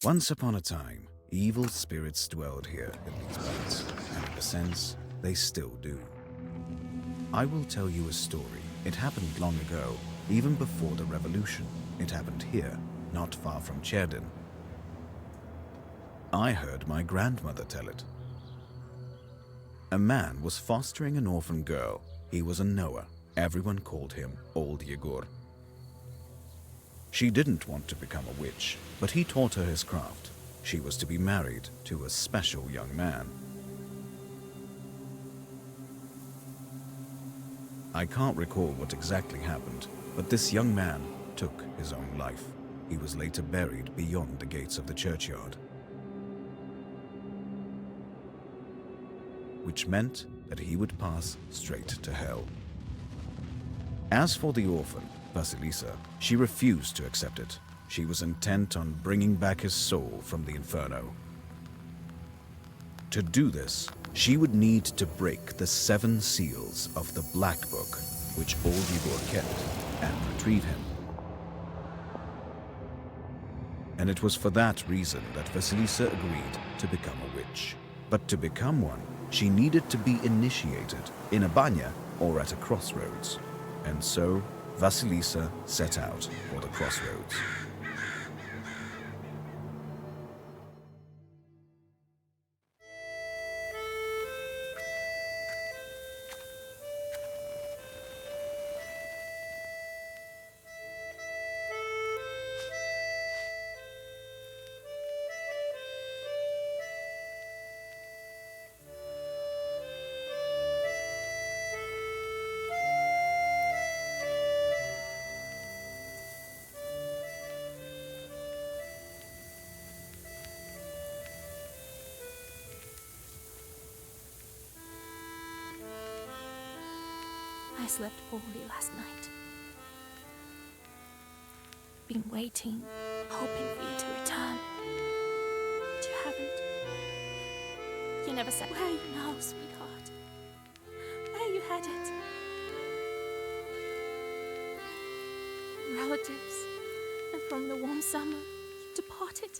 Once upon a time, evil spirits dwelled here in these parts, and in a sense, they still do. I will tell you a story. It happened long ago, even before the revolution. It happened here, not far from Cherdin. I heard my grandmother tell it. A man was fostering an orphan girl. He was a Noah. Everyone called him Old Yegor. She didn't want to become a witch, but he taught her his craft. She was to be married to a special young man. I can't recall what exactly happened, but this young man took his own life. He was later buried beyond the gates of the churchyard, which meant that he would pass straight to hell. As for the orphan, Vasilisa, she refused to accept it. She was intent on bringing back his soul from the inferno. To do this, she would need to break the 7 seals of the Black Book, which Old Igor kept, and retrieve him. And it was for that reason that Vasilisa agreed to become a witch. But to become one, she needed to be initiated in a banya or at a crossroads. And so, Vasilisa set out for the crossroads. I slept poorly last night. Been waiting, hoping for you to return. But you haven't. You never said where you know, sweetheart. Where you headed. Relatives. And from the warm summer, you departed.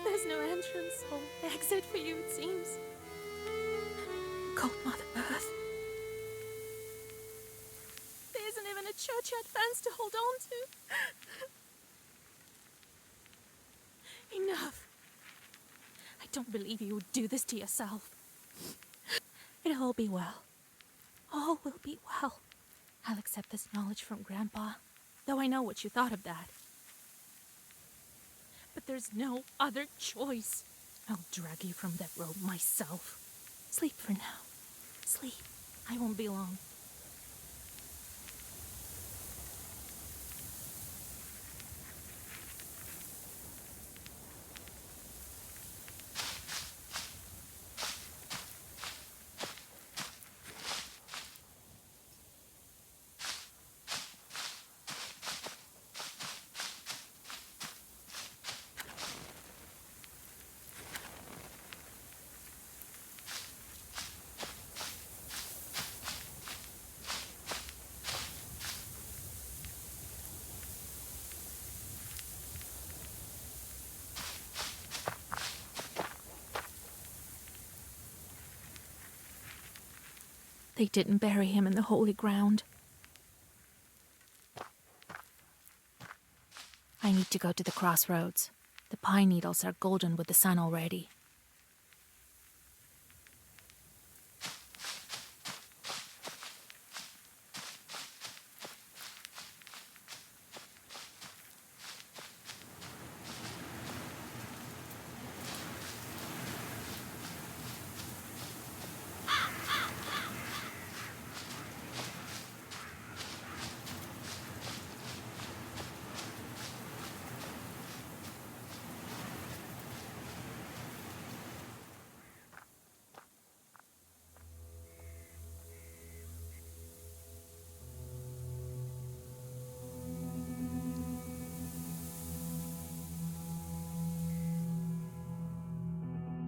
There's no entrance or exit for you, it seems. Cold Mother Earth. Churchyard fence to hold on to. Enough. I don't believe you would do this to yourself. It'll all be well. All will be well. I'll accept this knowledge from Grandpa, though I know what you thought of that. But there's no other choice. I'll drag you from that road myself. Sleep for now. Sleep. I won't be long. They didn't bury him in the holy ground. I need to go to the crossroads. The pine needles are golden with the sun already.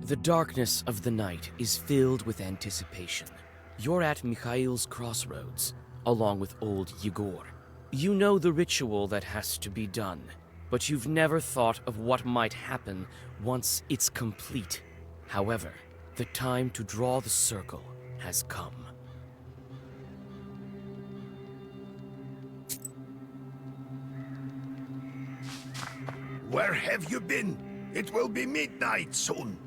The darkness of the night is filled with anticipation. You're at Mikhail's crossroads, along with old Yegor. You know the ritual that has to be done. but you've never thought of what might happen once it's complete. However, the time to draw the circle has come. Where have you been? It will be midnight soon.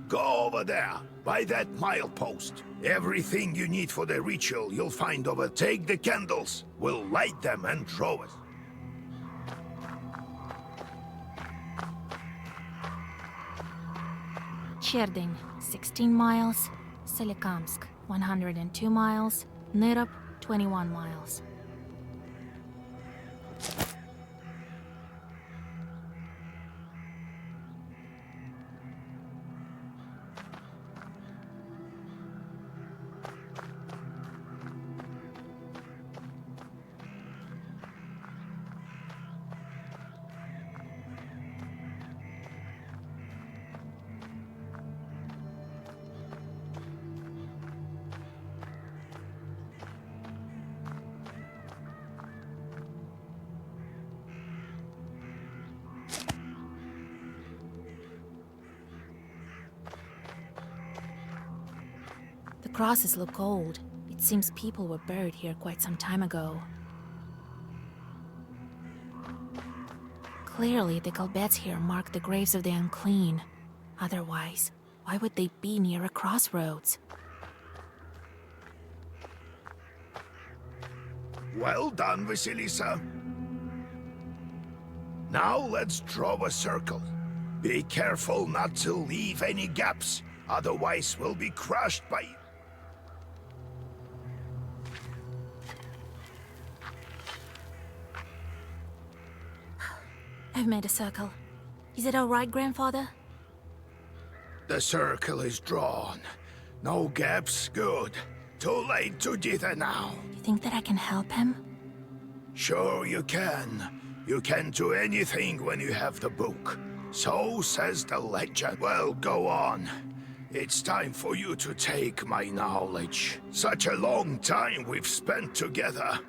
Go over there, by that milepost. Everything you need for the ritual you'll find over. Take the candles. We'll light them and throw it. Cherdyn, 16 miles. Solikamsk, 102 miles. Nyrop, 21 miles. The crosses look old. It seems people were buried here quite some time ago. Clearly, the galbets here mark the graves of the unclean. Otherwise, why would they be near a crossroads? Well done, Vasilisa. Now let's draw a circle. Be careful not to leave any gaps, otherwise we'll be crushed by... I've made a circle. Is it all right, Grandfather? The circle is drawn. No gaps, good. Too late to dither now. You think that I can help him? Sure you can. You can do anything when you have the book. So says the legend. Well, go on. It's time for you to take my knowledge. Such a long time we've spent together.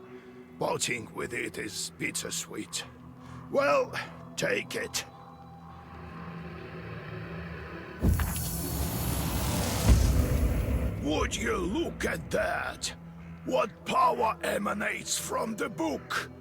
Parting with it is bittersweet. Well, take it. Would you look at that? What power emanates from the book?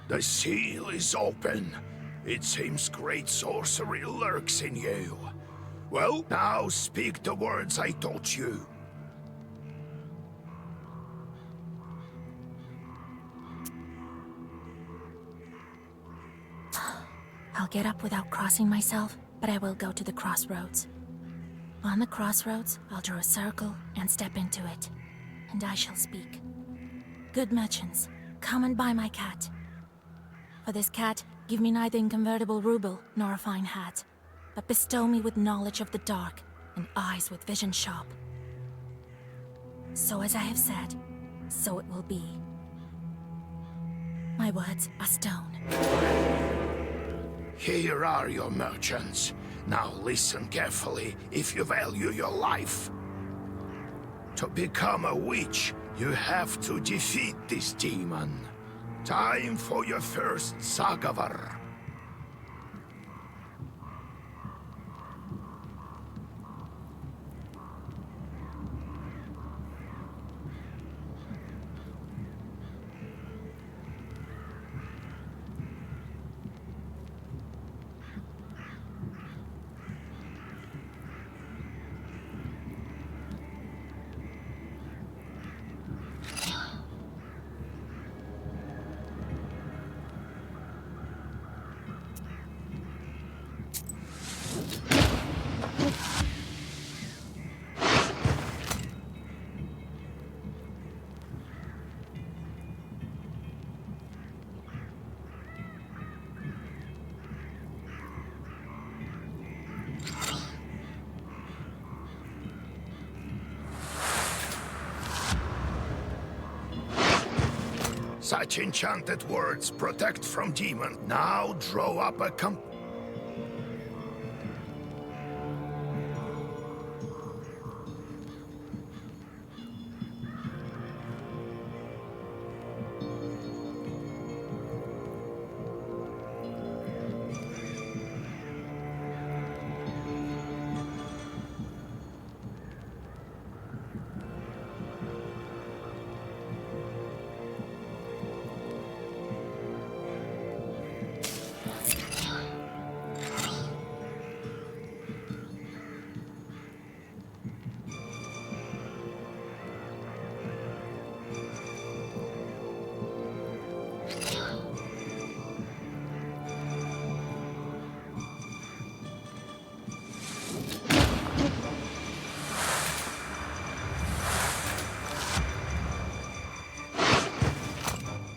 The seal is open. It seems great sorcery lurks in you. Well, now speak the words I taught you. I'll get up without crossing myself, but I will go to the crossroads. On the crossroads, I'll draw a circle and step into it, and I shall speak. Good merchants, come and buy my cat. For this cat, give me neither inconvertible ruble nor a fine hat, but bestow me with knowledge of the dark and eyes with vision sharp. So as I have said, so it will be. My words are stone. Here are your merchants. Now listen carefully if you value your life. To become a witch, you have to defeat this demon. Time for your first Sagavar. Such enchanted words protect from demon. Now draw up a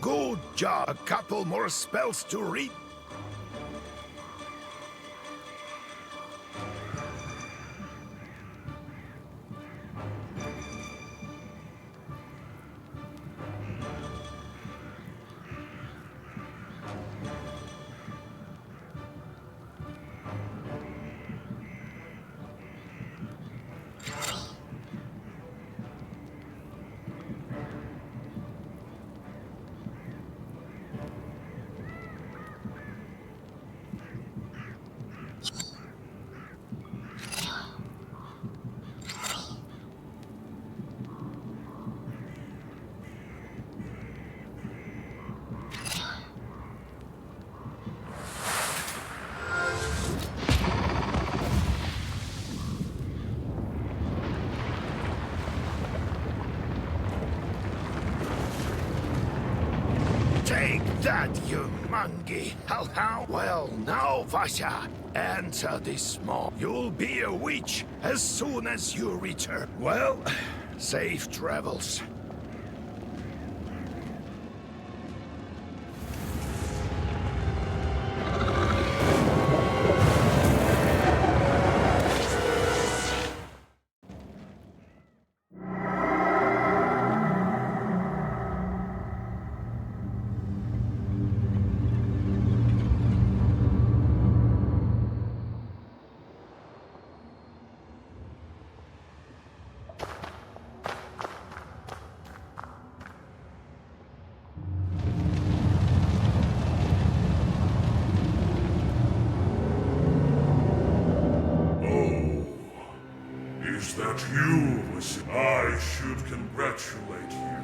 Good job. A couple more spells to read. Take that, you monkey! How? Well, now, Vasha, enter this small. You'll be a witch as soon as you return. Well, safe travels. Is that you? I should congratulate you.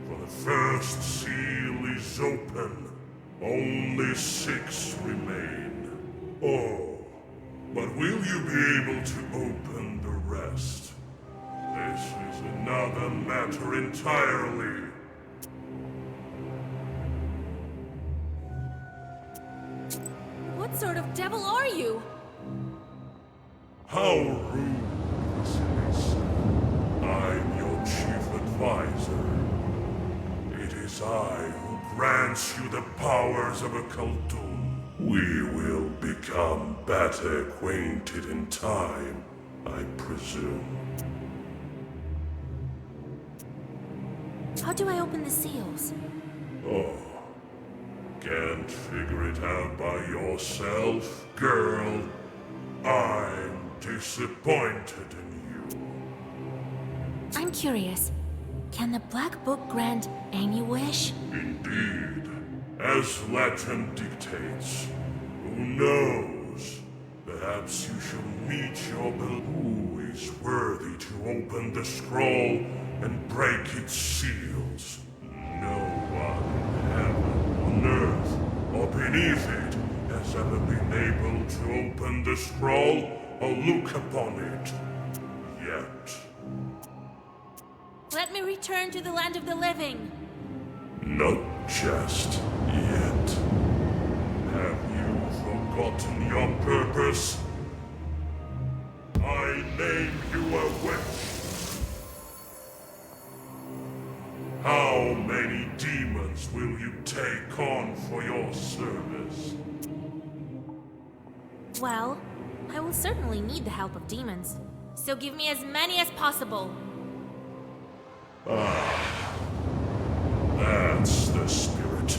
For the first seal is open. Only 6 remain. Oh, but will you be able to open the rest? This is another matter entirely. What sort of devil are you? How rude this is. I'm your chief advisor. It is I who grants you the powers of a Khaldun. We will become better acquainted in time, I presume. How do I open the seals? Oh, can't figure it out by yourself, girl? I'm disappointed in you. I'm curious. Can the Black Book grant any wish? Indeed, as legend dictates. Who knows? Perhaps you shall meet your who is worthy to open the scroll and break its seals. No one in heaven, on earth, or beneath it has ever been able to open the scroll or look upon it. Yet. Let me return to the land of the living. Not just yet. Have you forgotten your purpose? I name you a witch. How many demons will you take on for your service? Well, I will certainly need the help of demons. So give me as many as possible. That's the spirit.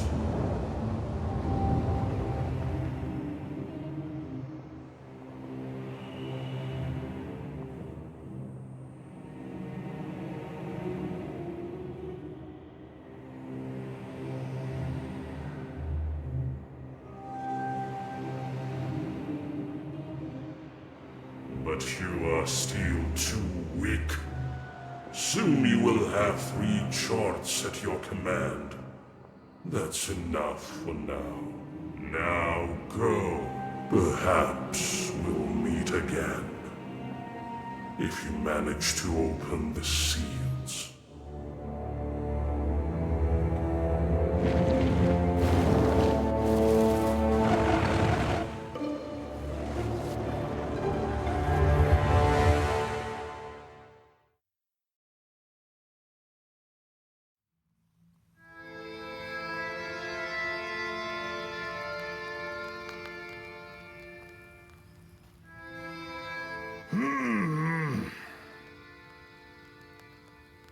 But you are still too weak. Soon you will have 3 charts at your command. That's enough for now. Now go. Perhaps we'll meet again. If you manage to open the seals.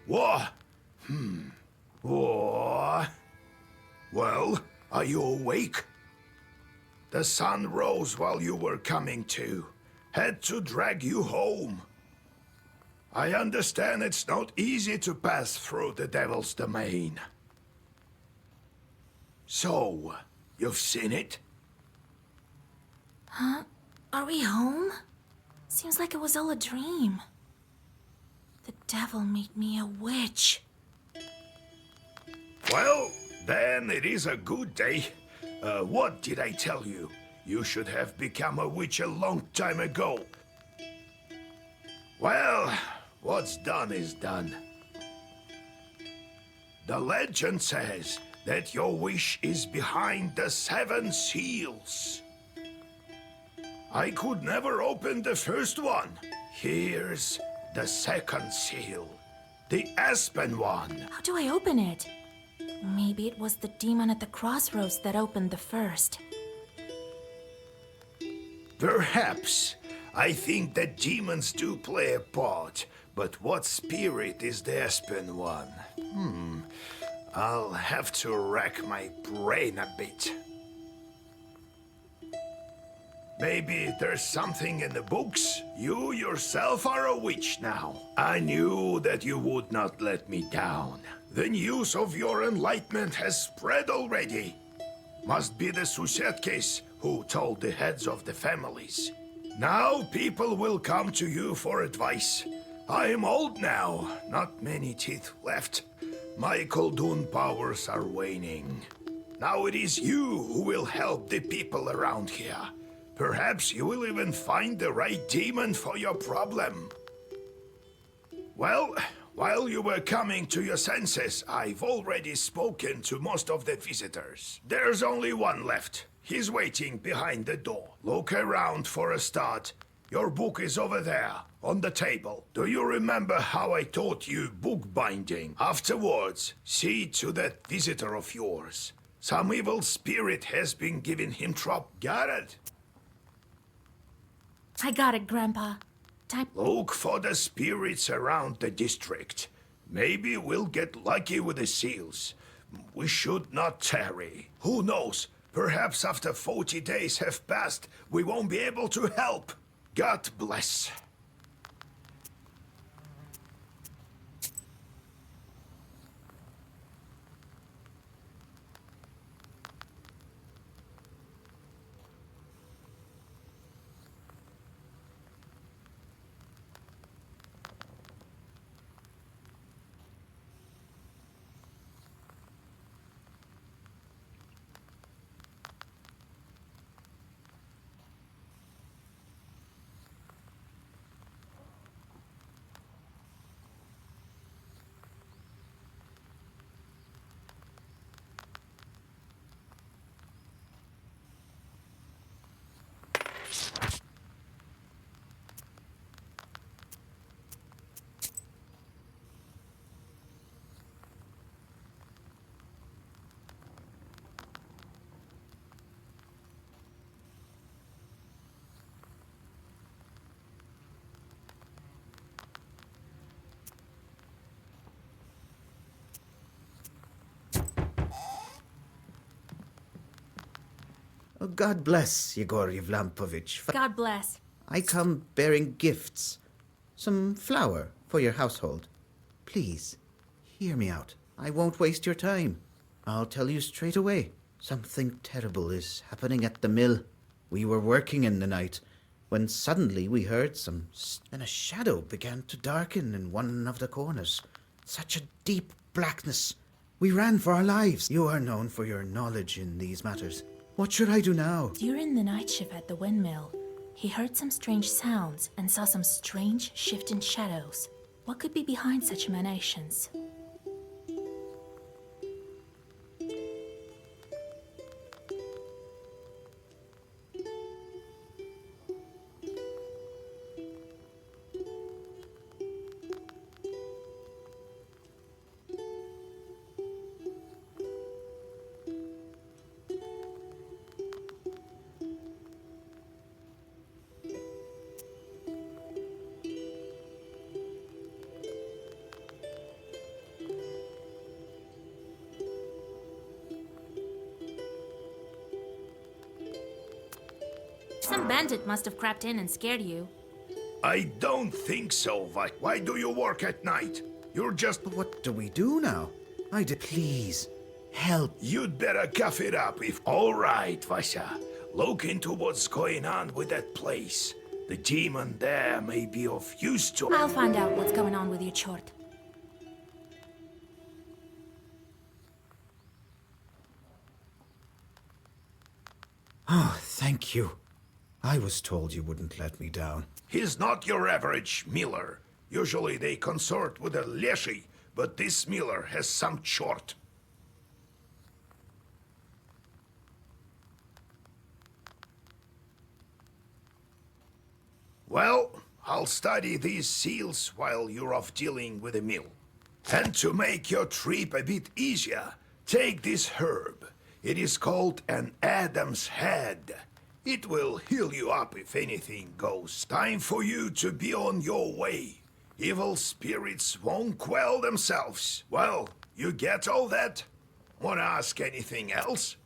What? What? Well, are you awake? The sun rose while you were coming to. Had to drag you home. I understand it's not easy to pass through the devil's domain. So, you've seen it? Huh? Are we home? Seems like it was all a dream. The devil made me a witch. Well, then it is a good day. What did I tell you? You should have become a witch a long time ago. Well, what's done is done. The legend says that your wish is behind the 7 seals. I could never open the first one. Here's the second seal. The aspen one. How do I open it? Maybe it was the demon at the crossroads that opened the first. Perhaps. I think that demons do play a part, but what spirit is the aspen one? I'll have to rack my brain a bit. Maybe there's something in the books. You yourself are a witch now. I knew that you would not let me down. The news of your enlightenment has spread already. Must be the Susetkes who told the heads of the families. Now people will come to you for advice. I am old now, not many teeth left. My Koldun powers are waning. Now it is you who will help the people around here. Perhaps you will even find the right demon for your problem. Well, while you were coming to your senses, I've already spoken to most of the visitors. There's only one left. He's waiting behind the door. Look around for a start. Your book is over there, on the table. Do you remember how I taught you bookbinding? Afterwards, see to that visitor of yours. Some evil spirit has been giving him trouble. Got it? I got it, Grandpa. Time. Look for the spirits around the district. Maybe we'll get lucky with the seals. We should not tarry. Who knows? Perhaps after 40 days have passed, we won't be able to help. God bless. God bless, Yegor Yevlampovich. God bless. I come bearing gifts. Some flour for your household. Please, hear me out. I won't waste your time. I'll tell you straight away. Something terrible is happening at the mill. We were working in the night, when suddenly we heard and a shadow began to darken in one of the corners. Such a deep blackness. We ran for our lives. You are known for your knowledge in these matters. What should I do now? During the night shift at the windmill, he heard some strange sounds and saw some strange shifting shadows. What could be behind such emanations? Some bandit must have crept in and scared you. I don't think so. Why do you work at night? You're just... But what do we do now? Please, help. You'd better cough it up if... All right, Vasha. Look into what's going on with that place. The demon there may be of use to... I'll find out what's going on with your chort. Oh, thank you. I was told you wouldn't let me down. He's not your average miller. Usually they consort with a leshy, but this miller has some chort. Well, I'll study these seals while you're off dealing with the mill. And to make your trip a bit easier, take this herb. It is called an Adam's head. It will heal you up if anything goes. Time for you to be on your way. Evil spirits won't quell themselves. Well, you get all that? Wanna ask anything else?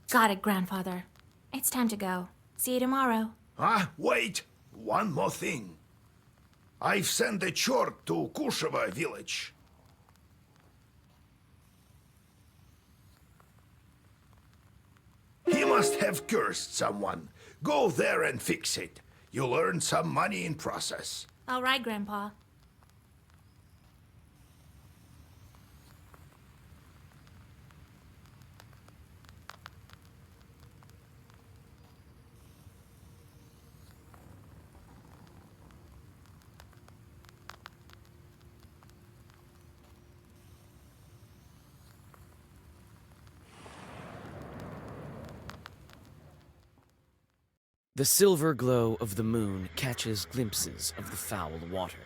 Got it, grandfather. It's time to go. See you tomorrow. Wait. One more thing. I've sent a chort to Kusheva village. He must have cursed someone. Go there and fix it. You'll earn some money in process. All right, Grandpa. The silver glow of the moon catches glimpses of the foul water.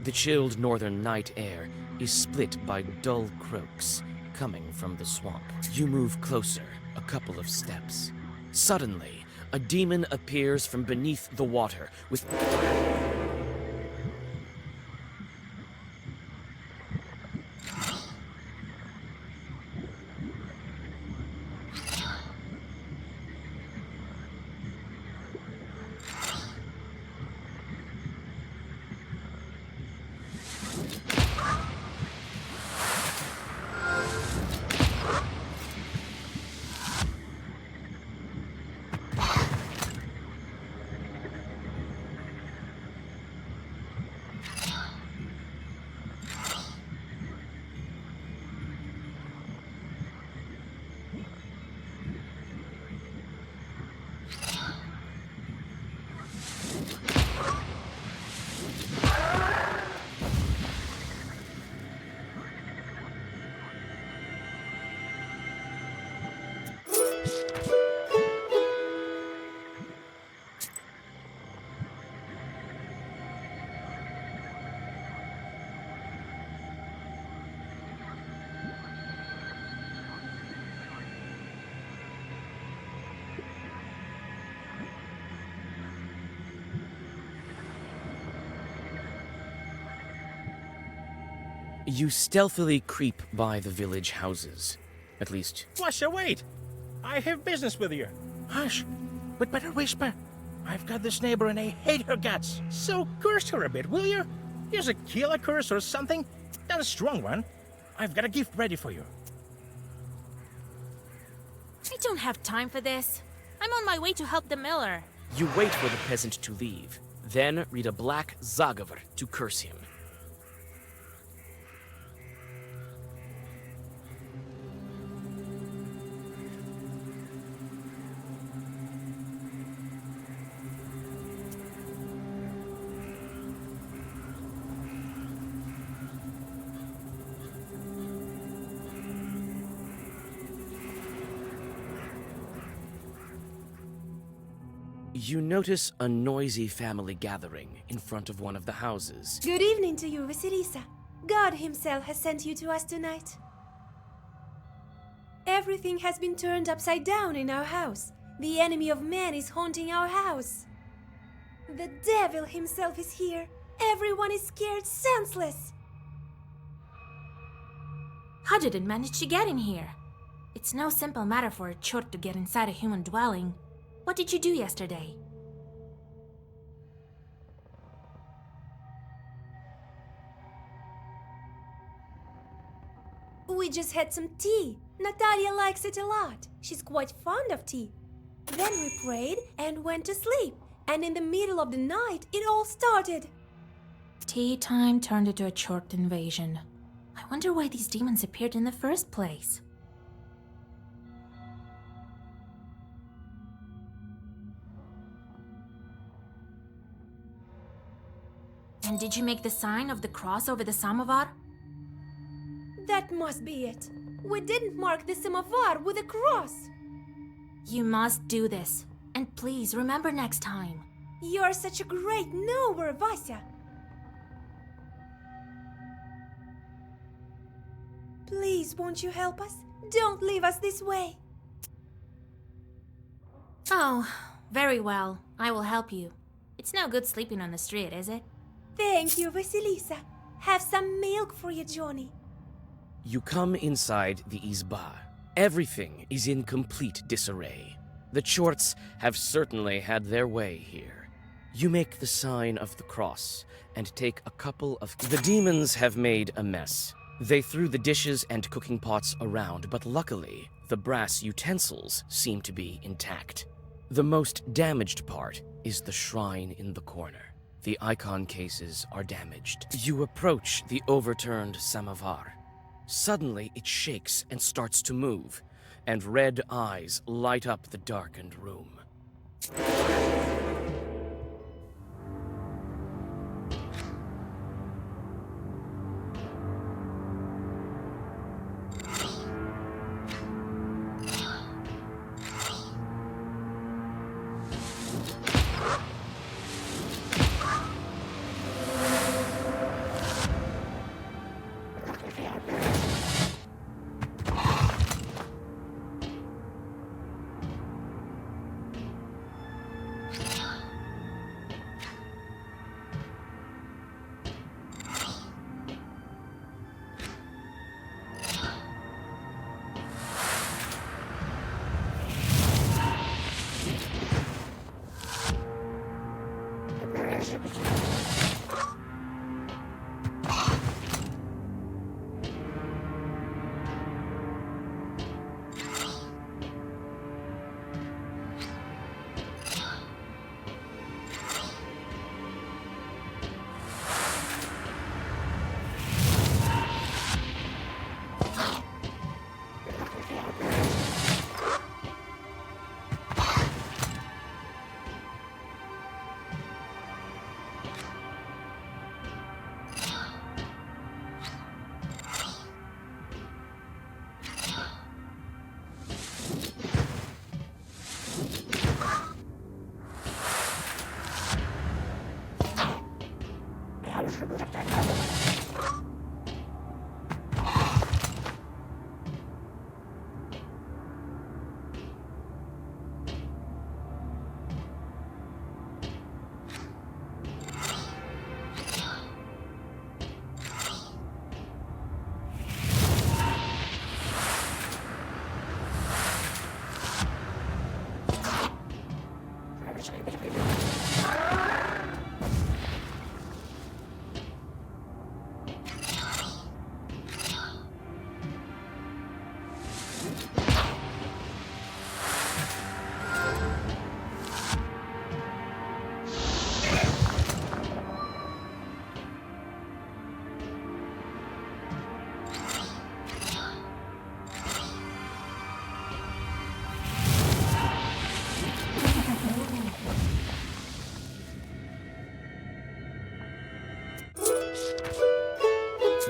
The chilled northern night air is split by dull croaks coming from the swamp. You move closer, a couple of steps. Suddenly, a demon appears from beneath the water with... You stealthily creep by the village houses. At least, What's your wait? I have business with you. Hush. We'd better whisper. I've got this neighbor and I hate her guts. So curse her a bit, will you? Use a killer curse or something. Not a strong one. I've got a gift ready for you. I don't have time for this. I'm on my way to help the miller. you wait for the peasant to leave, then read a black zagavr to curse him. You notice a noisy family gathering in front of one of the houses. Good evening to you, Vasilisa. God himself has sent you to us tonight. Everything has been turned upside down in our house. The enemy of man is haunting our house. The devil himself is here. Everyone is scared senseless. How did it manage to get in here? It's no simple matter for a chort to get inside a human dwelling. What did you do yesterday? We just had some tea. Natalia likes it a lot. She's quite fond of tea. Then we prayed and went to sleep. And in the middle of the night, it all started. Tea time turned into a chort invasion. I wonder why these demons appeared in the first place. And did you make the sign of the cross over the samovar? That must be it. We didn't mark the samovar with a cross. You must do this. And please remember next time. You're such a great knower, Vasya. Please, won't you help us? Don't leave us this way. Oh, very well. I will help you. It's no good sleeping on the street, is it? Thank you, Vasilisa. Have some milk for you, Johnny. You come inside the izba. Everything is in complete disarray. The chorts have certainly had their way here. You make the sign of the cross and take a couple of... The demons have made a mess. They threw the dishes and cooking pots around, but luckily, the brass utensils seem to be intact. The most damaged part is the shrine in the corner. The icon cases are damaged. You approach the overturned samovar. Suddenly, it shakes and starts to move, and red eyes light up the darkened room.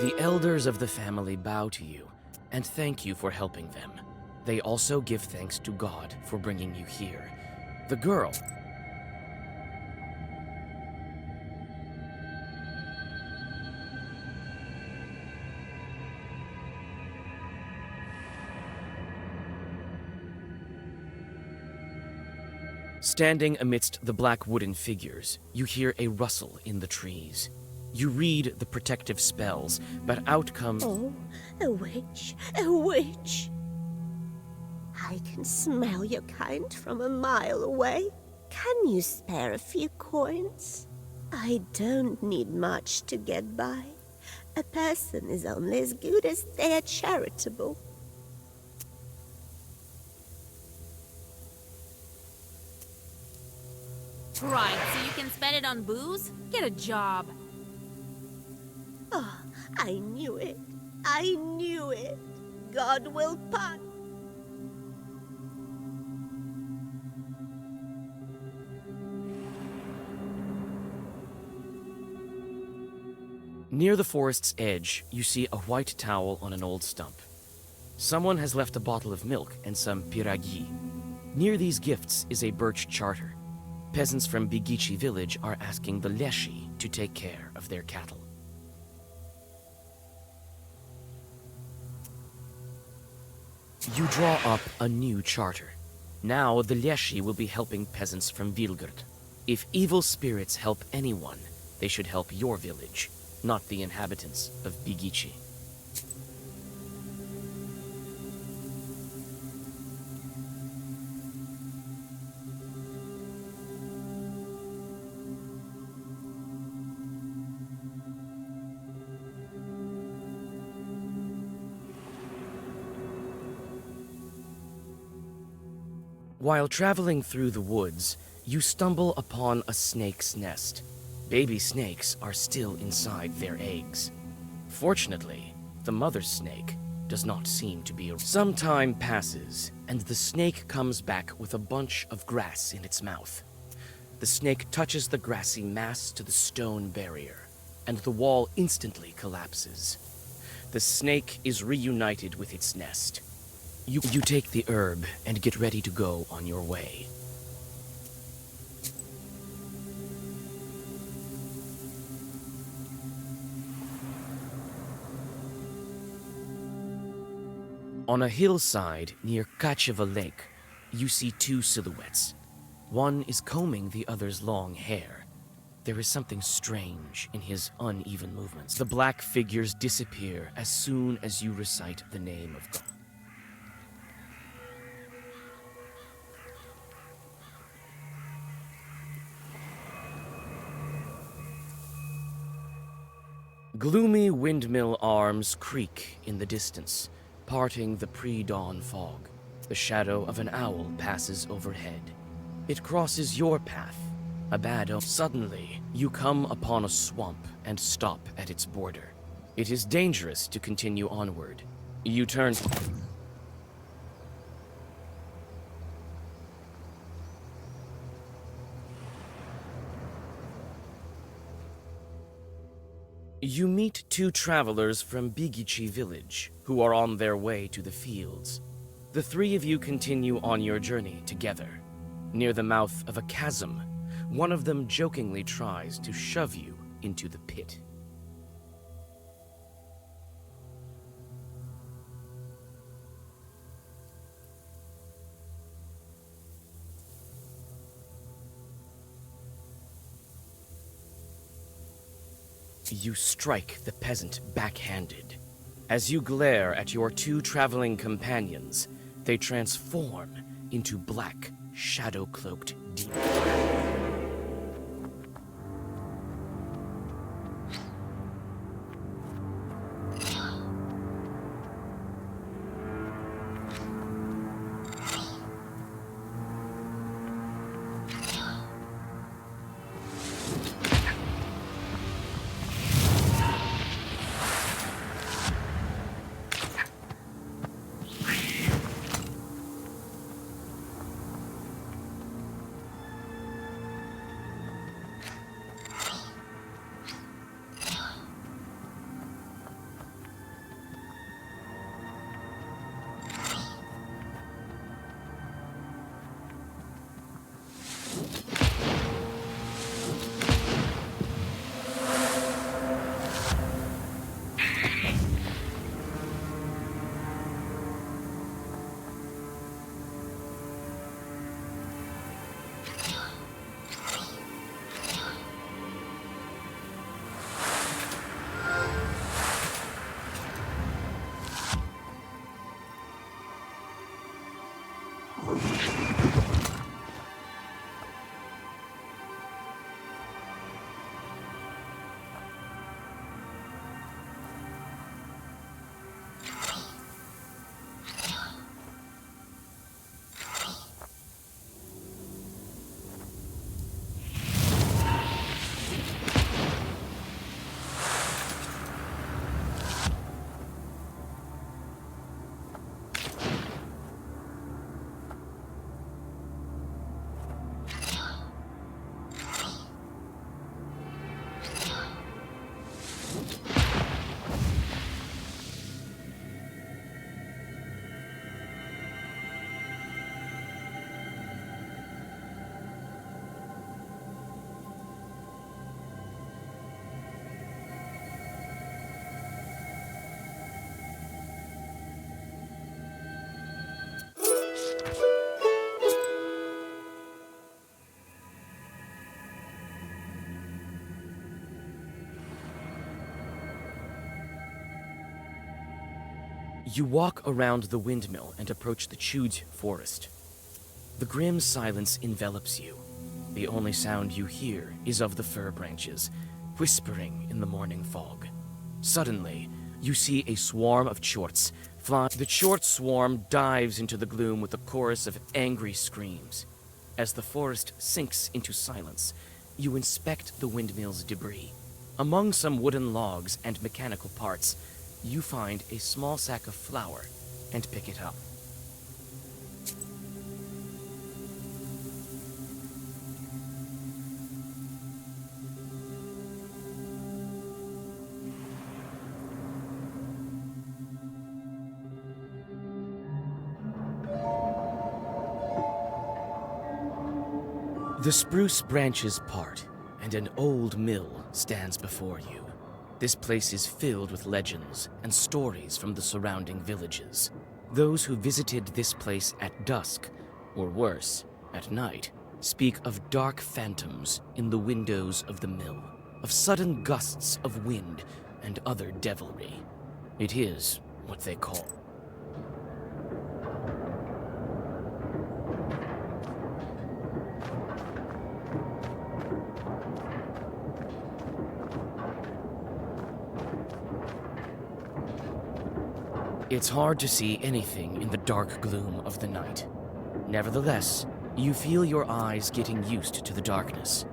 The elders of the family bow to you and thank you for helping them. They also give thanks to God for bringing you here. The girl... Standing amidst the black wooden figures, you hear a rustle in the trees. You read the protective spells, but out comes... Oh, a witch, a witch. I can smell your kind from a mile away. Can you spare a few coins? I don't need much to get by. A person is only as good as they are charitable. Right, so you can spend it on booze? Get a job. Oh, I knew it. I knew it. God will punish. Near the forest's edge, you see a white towel on an old stump. Someone has left a bottle of milk and some piragi. Near these gifts is a birch charter. Peasants from Bigici village are asking the Leshi to take care of their cattle. You draw up a new charter. Now the Leshi will be helping peasants from Vilgard. If evil spirits help anyone, they should help your village, not the inhabitants of Bigici. While traveling through the woods, you stumble upon a snake's nest. Baby snakes are still inside their eggs. Fortunately, the mother snake does not seem to be. Some time passes, and the snake comes back with a bunch of grass in its mouth. The snake touches the grassy mass to the stone barrier, and the wall instantly collapses. The snake is reunited with its nest. You take the herb and get ready to go on your way. On a hillside near Kacheva Lake, you see two silhouettes. One is combing the other's long hair. There is something strange in his uneven movements. The black figures disappear as soon as you recite the name of God. Gloomy windmill arms creak in the distance, parting the pre-dawn fog. The shadow of an owl passes overhead. It crosses your path. A bad omen. Suddenly, you come upon a swamp and stop at its border. It is dangerous to continue onward. You turn... You meet two travelers from Bigici village, who are on their way to the fields. The three of you continue on your journey together. Near the mouth of a chasm, one of them jokingly tries to shove you into the pit. You strike the peasant backhanded. As you glare at your two traveling companions, they transform into black, shadow-cloaked demons. You walk around the windmill and approach the chewed forest. The grim silence envelops you. The only sound you hear is of the fir branches, whispering in the morning fog. Suddenly, you see a swarm of chorts fly. The chort swarm dives into the gloom with a chorus of angry screams. As the forest sinks into silence, you inspect the windmill's debris. Among some wooden logs and mechanical parts, you find a small sack of flour and pick it up. The spruce branches part, and an old mill stands before you. This place is filled with legends and stories from the surrounding villages. Those who visited this place at dusk, or worse, at night, speak of dark phantoms in the windows of the mill, of sudden gusts of wind and other devilry. It is what they call. It's hard to see anything in the dark gloom of the night. Nevertheless, you feel your eyes getting used to the darkness.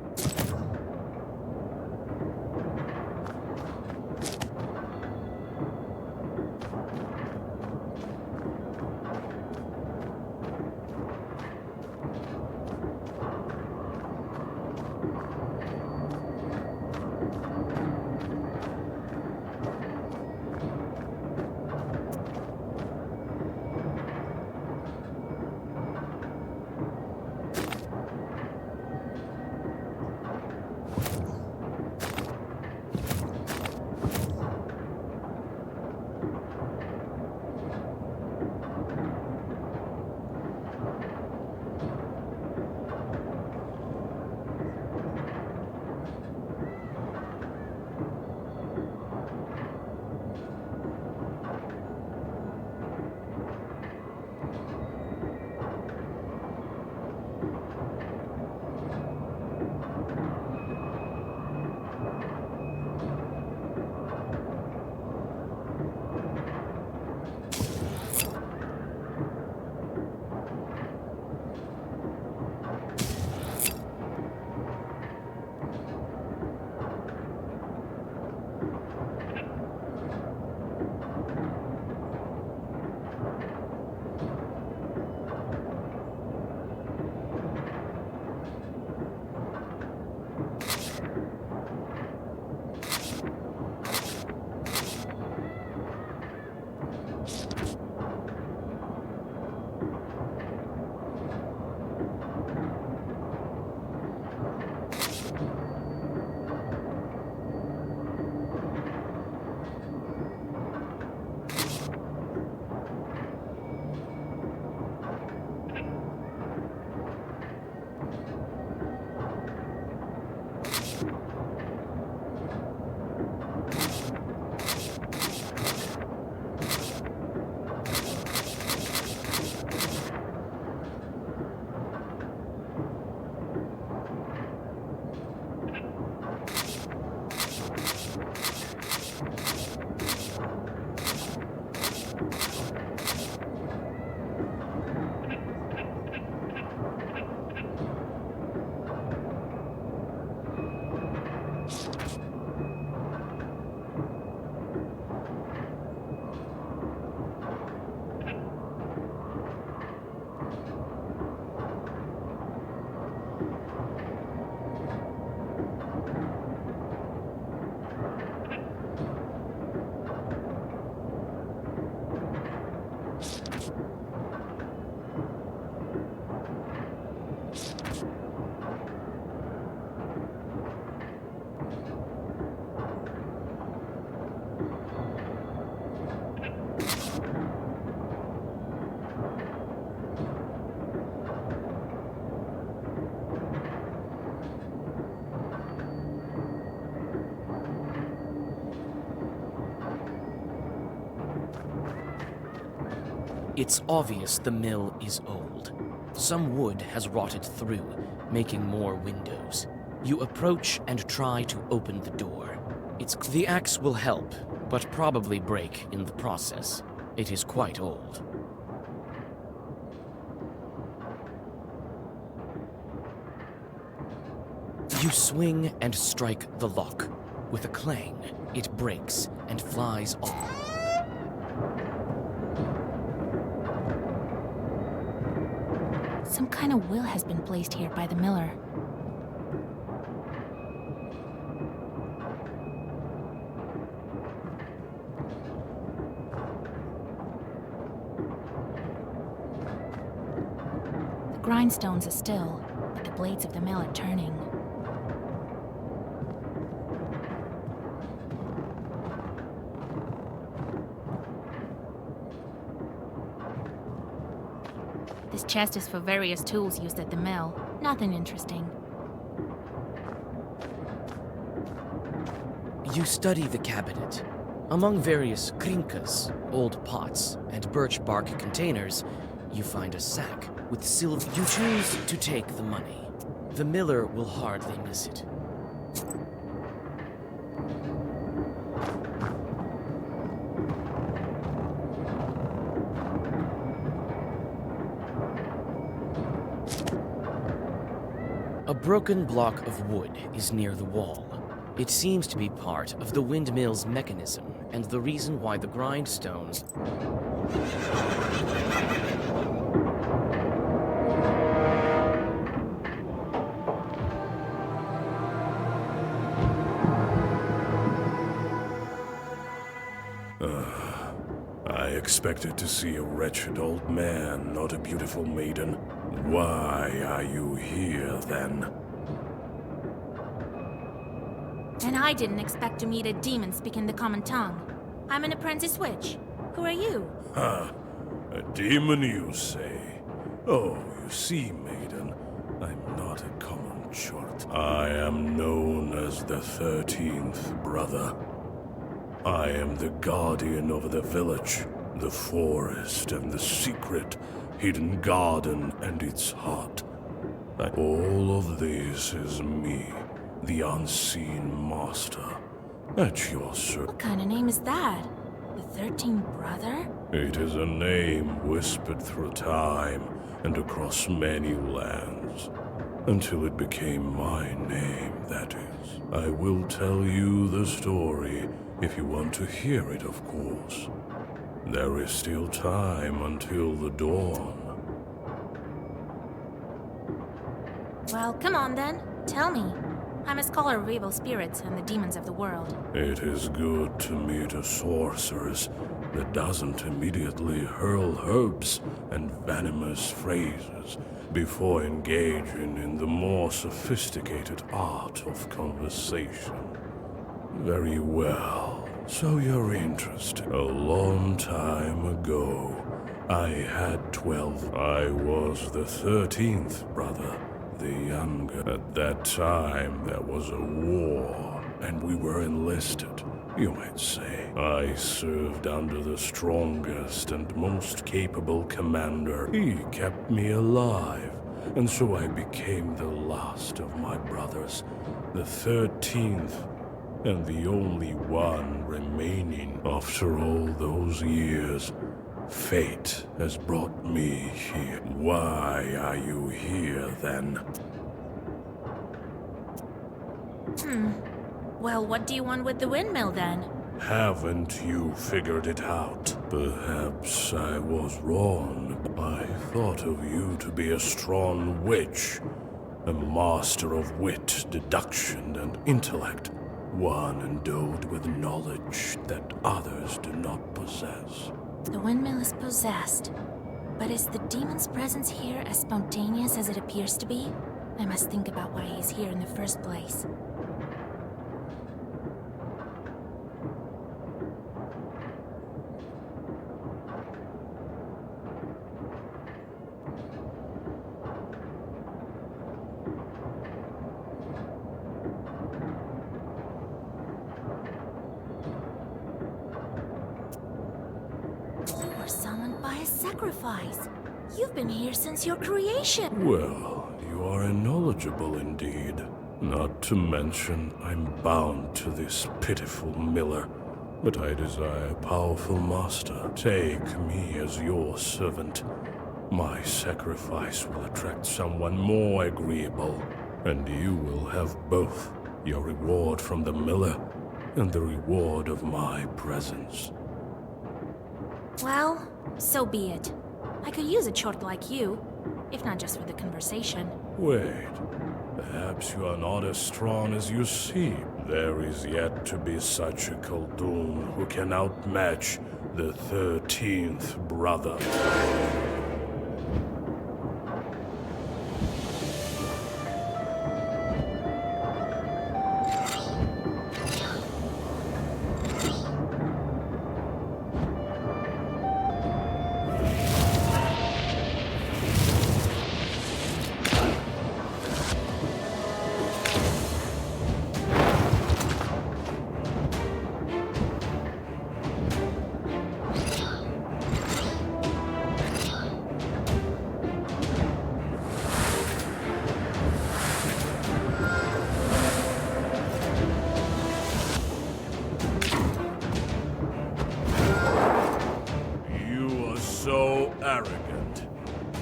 It's obvious the mill is old. Some wood has rotted through, making more windows. You approach and try to open the door. The axe will help, but probably break in the process. It is quite old. You swing and strike the lock. With a clang, it breaks and flies off. Some kind of will has been placed here by the miller. The grindstones are still, but the blades of the mill are turning. This chest is for various tools used at the mill. Nothing interesting. You study the cabinet. Among various krinkas, old pots, and birch bark containers, you find a sack with silver. You choose to take the money. The miller will hardly miss it. A broken block of wood is near the wall. It seems to be part of the windmill's mechanism and the reason why the grindstones... I expected to see a wretched old man, not a beautiful maiden. Why are you here, then? And I didn't expect to meet a demon speaking the common tongue. I'm an apprentice witch. Who are you? Huh. A demon, you say? Oh, you see, maiden, I'm not a common chort. I am known as the 13th Brother. I am the guardian of the village, the forest, and the secret hidden garden and its heart. All of this is me, the unseen master, at your service. What kind of name is that? The 13th Brother? It is a name whispered through time and across many lands, until it became my name, that is. I will tell you the story if you want to hear it, of course. There is still time until the dawn. Well, come on then. Tell me. I'm a scholar of evil spirits and the demons of the world. It is good to meet a sorceress that doesn't immediately hurl herbs and venomous phrases before engaging in the more sophisticated art of conversation. Very well. So you're interested. A long time ago, I had 12. I was the 13th brother, the younger. At that time, there was a war, and we were enlisted, you might say. I served under the strongest and most capable commander. He kept me alive, and so I became the last of my brothers, the 13th. And the only one remaining. After all those years, fate has brought me here. Why are you here, then? Well, what do you want with the windmill then? Haven't you figured it out? Perhaps I was wrong. I thought of you to be a strong witch, a master of wit, deduction, and intellect. One endowed with knowledge that others do not possess. The windmill is possessed. But is the demon's presence here as spontaneous as it appears to be? I must think about why he's here in the first place. We're summoned by a sacrifice. You've been here since your creation. Well, you are knowledgeable indeed. Not to mention, I'm bound to this pitiful miller. But I desire a powerful master. Take me as your servant. My sacrifice will attract someone more agreeable, and you will have both your reward from the miller and the reward of my presence. Well, so be it. I could use a chort like you, if not just for the conversation. Wait. Perhaps you are not as strong as you seem. There is yet to be such a Khaldun who can outmatch the 13th brother. So arrogant.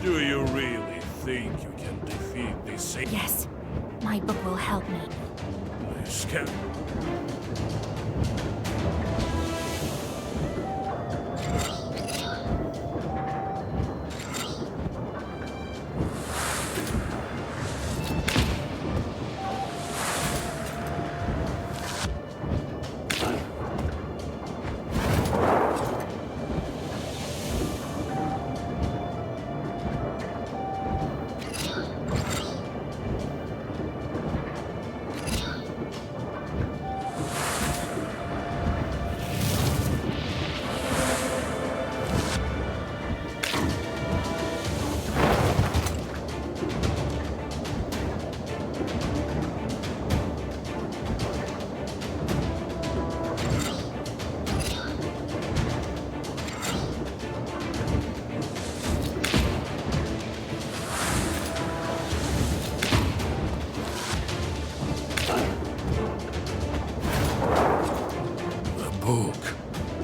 Do you really think you can defeat this? Yes, my book will help me. This can...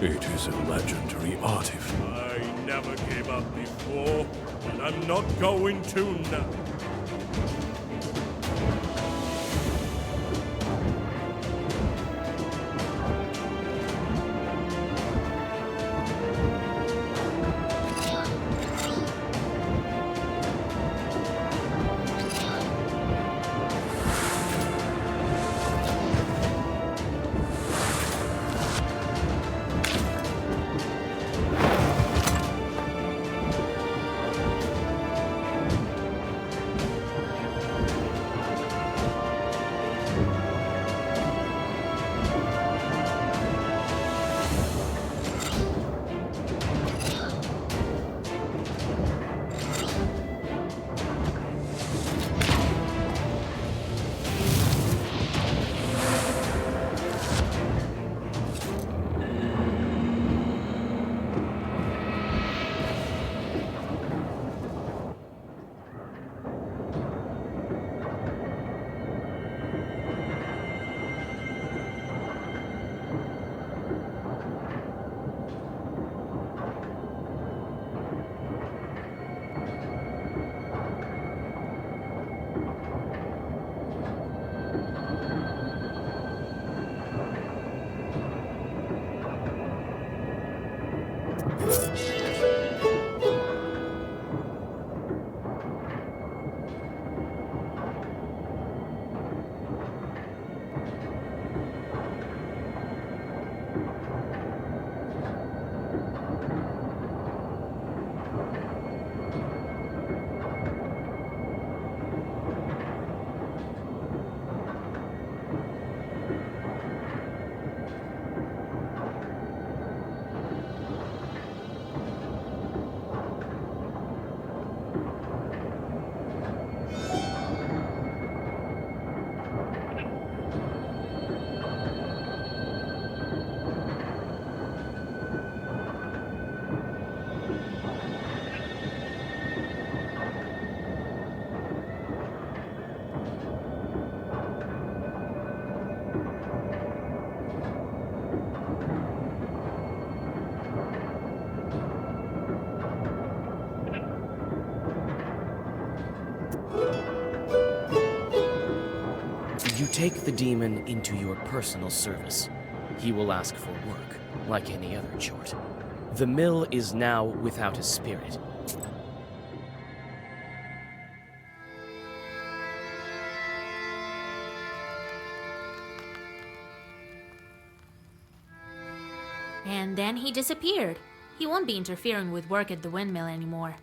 It is a legendary artifact. I never gave up before, and I'm not going to now. You take the demon into your personal service. He will ask for work, like any other chort. The mill is now without a spirit. And then he disappeared. He won't be interfering with work at the windmill anymore.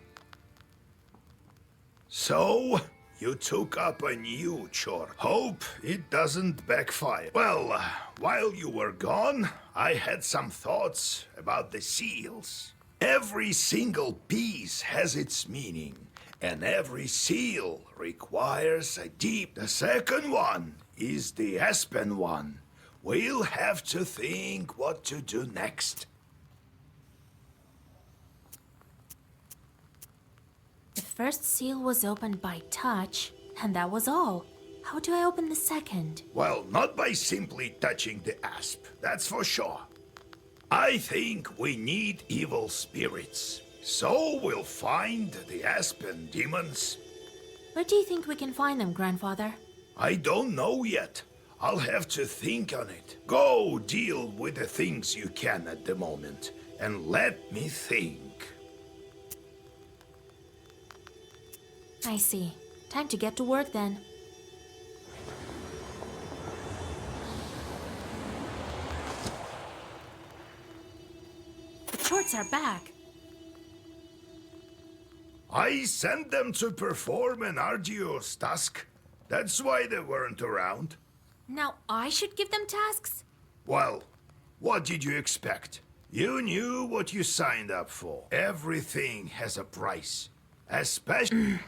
So, you took up a new chore. Hope it doesn't backfire. Well, while you were gone, I had some thoughts about the seals. Every single piece has its meaning, and every seal requires a deep. The second one is the aspen one. We'll have to think what to do next. The first seal was opened by touch, and that was all. How do I open the second? Well, not by simply touching the asp, that's for sure. I think we need evil spirits. So we'll find the aspen demons. Where do you think we can find them, Grandfather? I don't know yet. I'll have to think on it. Go deal with the things you can at the moment, and let me think. I see. Time to get to work then. The chorts are back. I sent them to perform an arduous task. That's why they weren't around. Now I should give them tasks? Well, what did you expect? You knew what you signed up for. Everything has a price. Especially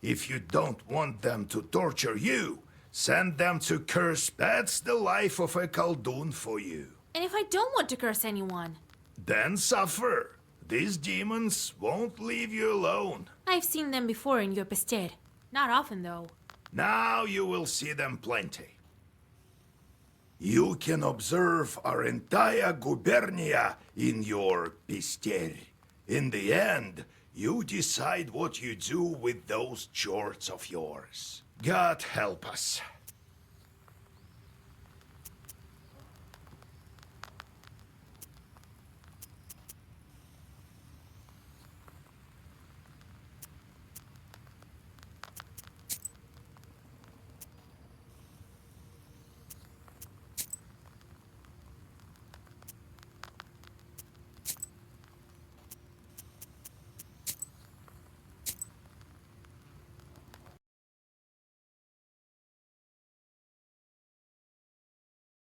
if you don't want them to torture you, send them to curse. That's the life of a Khaldun for you. And if I don't want to curse anyone? Then suffer. These demons won't leave you alone. I've seen them before in your Pested. Not often, though. Now you will see them plenty. You can observe our entire gubernia in your Pister. In the end, you decide what you do with those chorts of yours. God help us.